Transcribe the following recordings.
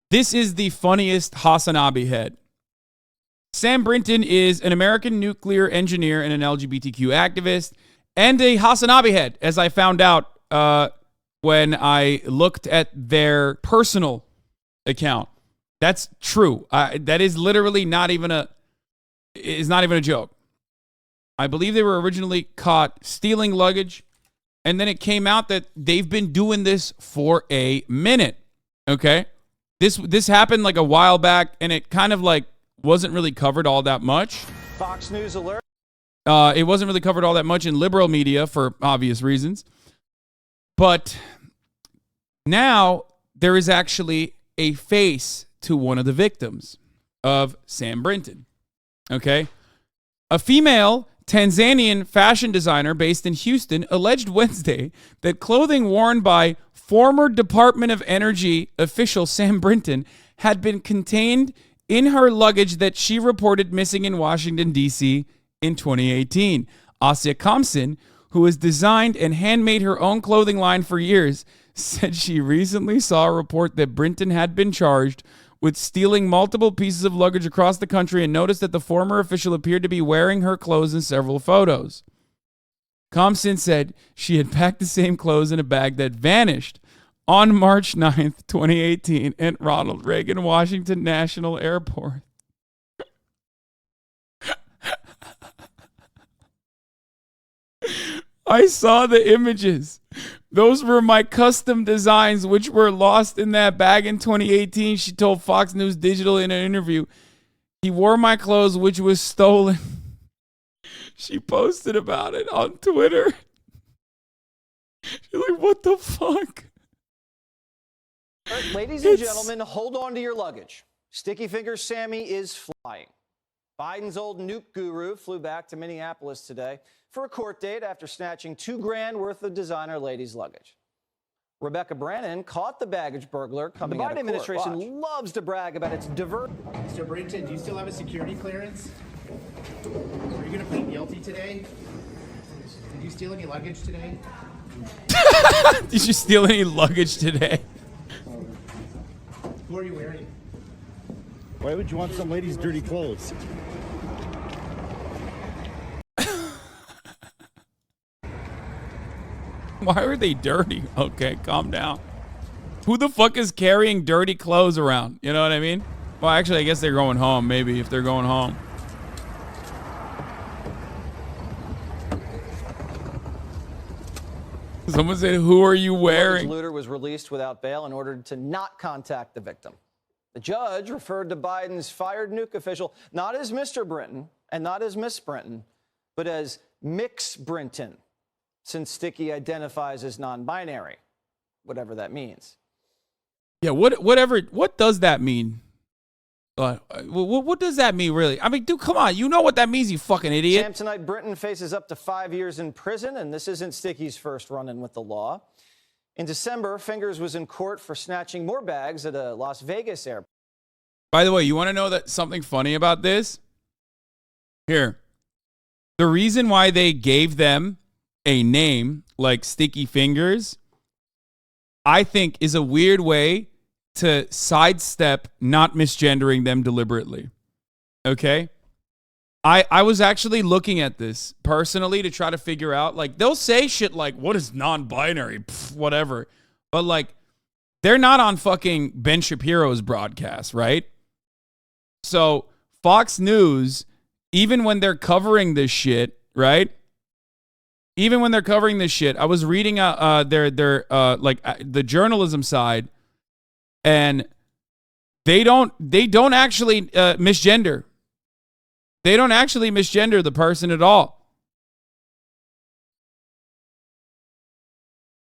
This is the funniest Hasanabi head. Sam Brinton is an American nuclear engineer and an LGBTQ activist and a Hasanabi head, as I found out when I looked at their personal account. That's true. That is literally not even a joke. I believe they were originally caught stealing luggage, and then it came out that they've been doing this for a minute. Okay? This happened like a while back, and it kind of like wasn't really covered all that much. Fox News alert. It wasn't really covered all that much in liberal media for obvious reasons. But now there is actually a face to one of the victims of Sam Brinton. Okay? A female Tanzanian fashion designer based in Houston alleged Wednesday that clothing worn by former Department of Energy official Sam Brinton had been contained in her luggage that she reported missing in Washington, D.C. in 2018. Asia Kamsin, who has designed and handmade her own clothing line for years, said she recently saw a report that Brinton had been charged with stealing multiple pieces of luggage across the country and noticed that the former official appeared to be wearing her clothes in several photos. Kamsin said she had packed the same clothes in a bag that vanished on March 9th, 2018 at Ronald Reagan Washington National Airport. I saw the images. Those were my custom designs, which were lost in that bag in 2018, she told Fox News Digital in an interview. He wore my clothes, which was stolen. She posted about it on Twitter. She's like, what the fuck? Ladies and gentlemen, hold on to your luggage. Sticky Fingers Sammy is flying. Biden's old nuke guru flew back to Minneapolis today for a court date after snatching $2,000 worth of designer ladies' luggage. Rebecca Brannon caught the baggage burglar coming out of court. The Biden administration loves to brag about its diverse. Mr. Brinton, do you still have a security clearance? Are you going to plead guilty today? Did you steal any luggage today? Did you steal any luggage today? Who are you wearing? Why would you want some lady's dirty clothes? Why are they dirty? Okay, calm down. Who the fuck is carrying dirty clothes around? You know what I mean? Well, actually, I guess they're going home, maybe, if they're going home. Someone said, who are you wearing? The looter was released without bail and ordered to not contact the victim. The judge referred to Biden's fired nuke official not as Mr. Brinton and not as Miss Brinton, but as Mix Brinton, since Sticky identifies as non-binary, whatever that means. Yeah, what does that mean? What does that mean, really? I mean, dude, come on. You know what that means, you fucking idiot. Samsonite Brinton faces up to 5 years in prison, and this isn't Sticky's first run-in with the law. In December, Fingers was in court for snatching more bags at a Las Vegas airport. By the way, you want to know that something funny about this? Here. The reason why they gave them a name like Sticky Fingers, I think, is a weird way to sidestep not misgendering them deliberately. Okay? I was actually looking at this personally to try to figure out, like, they'll say shit like, what is non-binary? Pff, whatever. But, like, they're not on fucking Ben Shapiro's broadcast, right? So, Fox News, even when they're covering this shit, right? Even when they're covering this shit, I was reading their the journalism side, and they don't actually misgender. They don't actually misgender the person at all.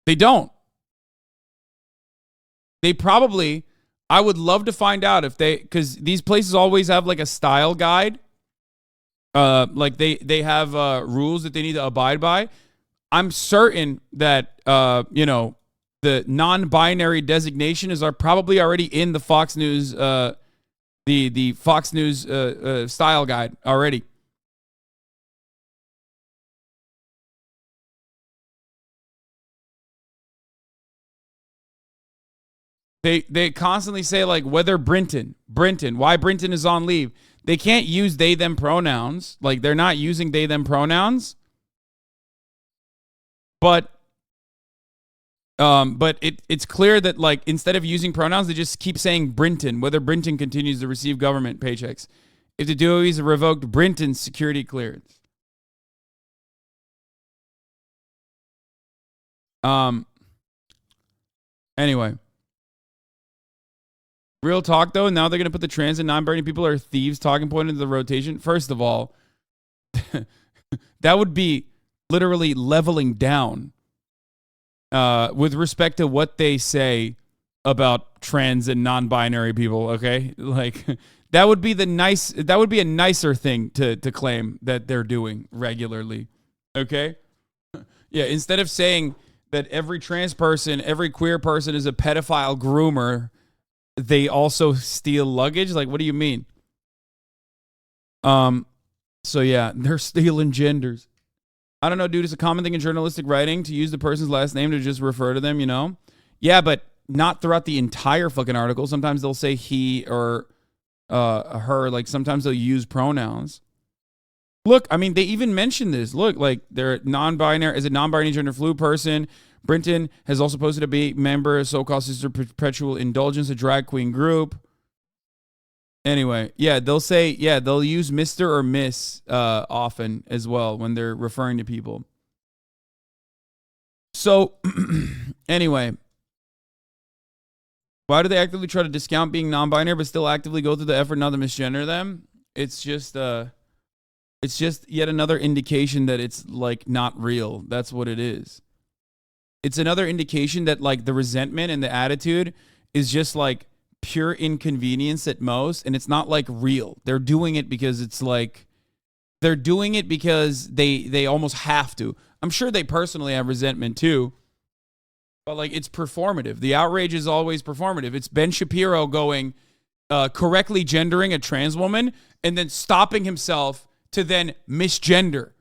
They don't. They probably, I would love to find out if they, because these places always have like a style guide. Like they have rules that they need to abide by. I'm certain that, the non-binary designation is probably already in the Fox News, the Fox News style guide already. They constantly say like whether Brinton, why Brinton is on leave. They can't use they them pronouns. Like they're not using they them pronouns. But it's clear that like instead of using pronouns, they just keep saying Brinton, whether Brinton continues to receive government paychecks. If the DOE's revoked Brinton's security clearance. Anyway. Real talk, though, now they're going to put the trans and non-binary people are thieves talking point into the rotation. First of all, that would be literally leveling down with respect to what they say about trans and non-binary people, okay? Like, that would be a nicer thing to claim that they're doing regularly, okay? Yeah, instead of saying that every trans person, every queer person is a pedophile groomer, they also steal luggage? Like, what do you mean? So yeah, they're stealing genders. I don't know, dude. It's a common thing in journalistic writing to use the person's last name to just refer to them, you know? Yeah, but not throughout the entire fucking article. Sometimes they'll say he or her. Like, sometimes they'll use pronouns. Look, I mean, they even mentioned this. Look, like, they're non-binary, is a non-binary gender fluid person. Brinton has also posted to be a member of so-called Sister Perpetual Indulgence, a drag queen group. Anyway, yeah, they'll use Mr. or Miss often as well when they're referring to people. So, anyway, why do they actively try to discount being non-binary but still actively go through the effort not to misgender them? It's just yet another indication that it's like not real. That's what it is. It's another indication that like the resentment and the attitude is just like pure inconvenience at most, and it's not like real. They're doing it because it's like they're doing it because they almost have to. I'm sure they personally have resentment too, but like it's performative. The outrage is always performative. It's Ben Shapiro going correctly gendering a trans woman and then stopping himself to then misgender.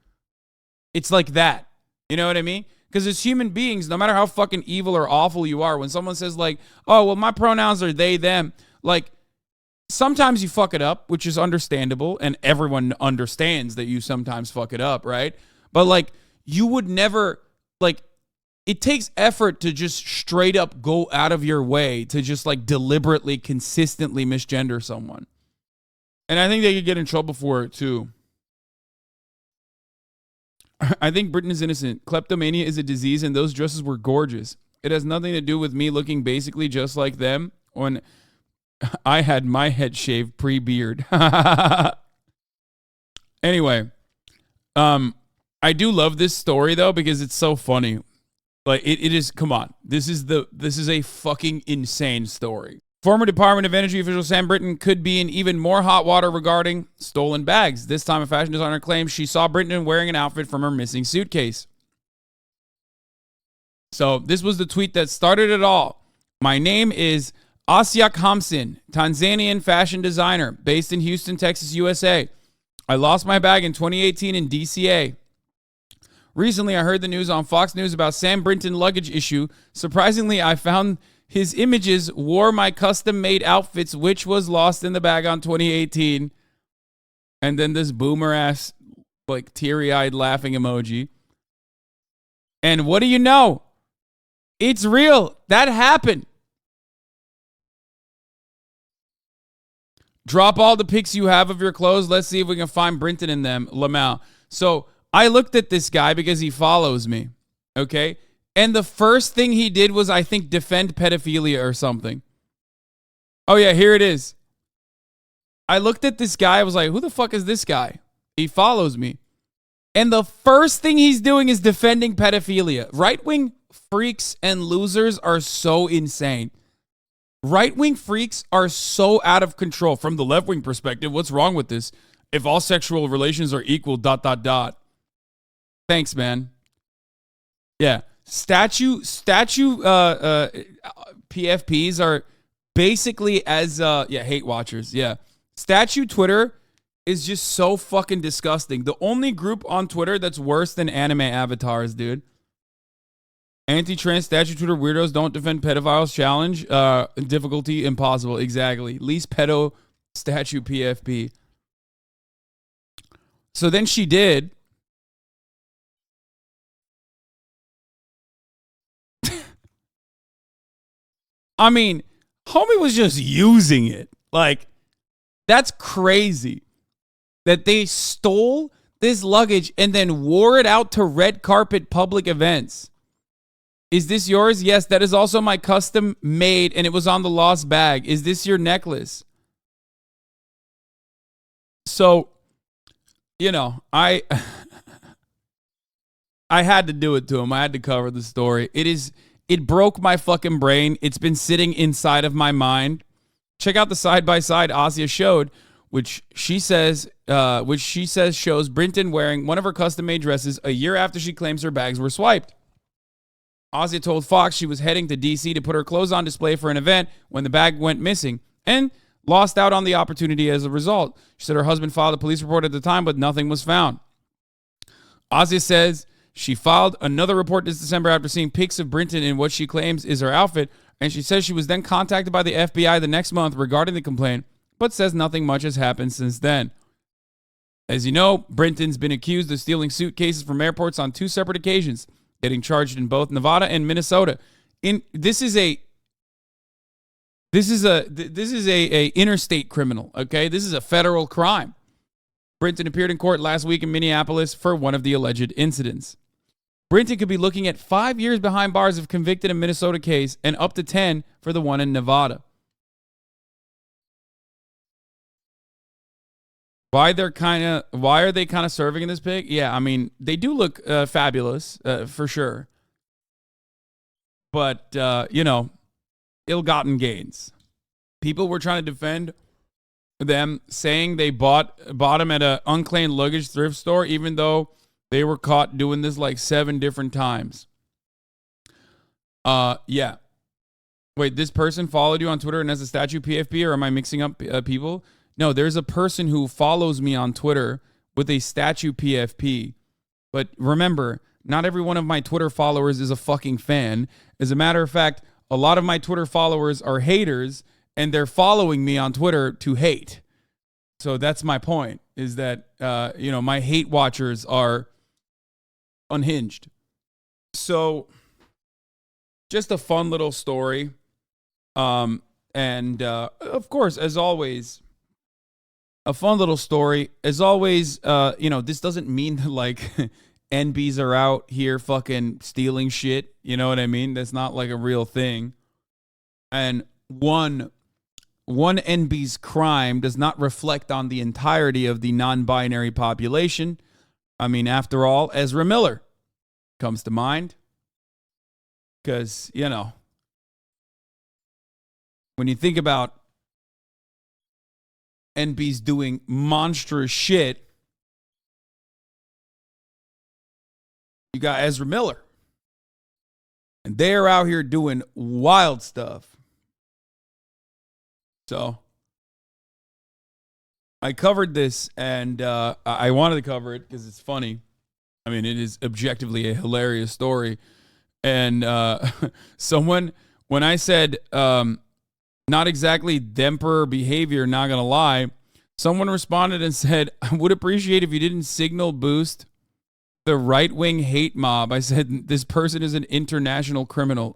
It's like that. You know what I mean? Because as human beings, no matter how fucking evil or awful you are, when someone says like, oh, well, my pronouns are they, them, like sometimes you fuck it up, which is understandable. And everyone understands that you sometimes fuck it up, right? But like you would never, like it takes effort to just straight up go out of your way to just like deliberately, consistently misgender someone. And I think they could get in trouble for it too. I think Britain is innocent. Kleptomania is a disease, and those dresses were gorgeous. It has nothing to do with me looking basically just like them when I had my head shaved pre-beard. Anyway, I do love this story though because it's so funny. Like it is. Come on, this is a fucking insane story. Former Department of Energy official Sam Brinton could be in even more hot water regarding stolen bags. This time, a fashion designer claims she saw Brinton wearing an outfit from her missing suitcase. So this was the tweet that started it all. My name is Asyak Hamsin, Tanzanian fashion designer based in Houston, Texas, USA. I lost my bag in 2018 in DCA. Recently, I heard the news on Fox News about Sam Brinton luggage issue. Surprisingly, I found his images wore my custom-made outfits, which was lost in the bag on 2018. And then this boomer-ass, like, teary-eyed laughing emoji. And what do you know? It's real. That happened. Drop all the pics you have of your clothes. Let's see if we can find Brinton in them. Lamau. So I looked at this guy because he follows me. Okay? And the first thing he did was, I think, defend pedophilia or something. Oh, yeah, here it is. I looked at this guy. I was like, who the fuck is this guy? He follows me. And the first thing he's doing is defending pedophilia. Right-wing freaks and losers are so insane. Right-wing freaks are so out of control. From the left-wing perspective, what's wrong with this? If all sexual relations are equal, ... Thanks, man. Yeah. Statue PFPs are basically as hate watchers. Yeah. Statue Twitter is just so fucking disgusting. The only group on Twitter that's worse than anime avatars, dude. Anti-trans statue Twitter weirdos don't defend pedophiles challenge. Difficulty impossible. Exactly. Least pedo statue PFP. So then she did. I mean, homie was just using it. Like, that's crazy that they stole this luggage and then wore it out to red carpet public events. Is this yours? Yes, that is also my custom made, and it was on the lost bag. Is this your necklace? So, you know, I had to do it to him. I had to cover the story. It broke my fucking brain. It's been sitting inside of my mind. Check out the side-by-side Asia showed, which she says shows Brinton wearing one of her custom-made dresses a year after she claims her bags were swiped. Asia told Fox she was heading to D.C. to put her clothes on display for an event when the bag went missing and lost out on the opportunity as a result. She said her husband filed a police report at the time, but nothing was found. Asia says she filed another report this December after seeing pics of Brinton in what she claims is her outfit, and she says she was then contacted by the FBI the next month regarding the complaint, but says nothing much has happened since then. As you know, Brinton's been accused of stealing suitcases from airports on 2 separate occasions, getting charged in both Nevada and Minnesota. This is a interstate criminal, okay? This is a federal crime. Brinton appeared in court last week in Minneapolis for one of the alleged incidents. Brinton could be looking at 5 years behind bars if convicted in Minnesota case and up to 10 for the one in Nevada. Why are they kind of serving in this pig? Yeah, I mean, they do look fabulous for sure. But, ill-gotten gains. People were trying to defend them, saying they bought them at an unclaimed luggage thrift store, even though they were caught doing this like 7 different times. Yeah. Wait, this person followed you on Twitter and has a statue PFP, or am I mixing up people? No, there's a person who follows me on Twitter with a statue PFP. But remember, not every one of my Twitter followers is a fucking fan. As a matter of fact, a lot of my Twitter followers are haters, and they're following me on Twitter to hate. So that's my point, is that, my hate watchers are unhinged. So just a fun little story. And of course, as always, a fun little story. As always, this doesn't mean that, like, NBs are out here fucking stealing shit. You know what I mean? That's not like a real thing. And one NB's crime does not reflect on the entirety of the non-binary population. I mean, after all, Ezra Miller comes to mind. Because, when you think about NB's doing monstrous shit, you got Ezra Miller. And they're out here doing wild stuff. So I covered this, and I wanted to cover it because it's funny. I mean, it is objectively a hilarious story. And someone, when I said not exactly Demper behavior, not going to lie, someone responded and said, I would appreciate if you didn't signal boost the right-wing hate mob. I said, this person is an international criminal.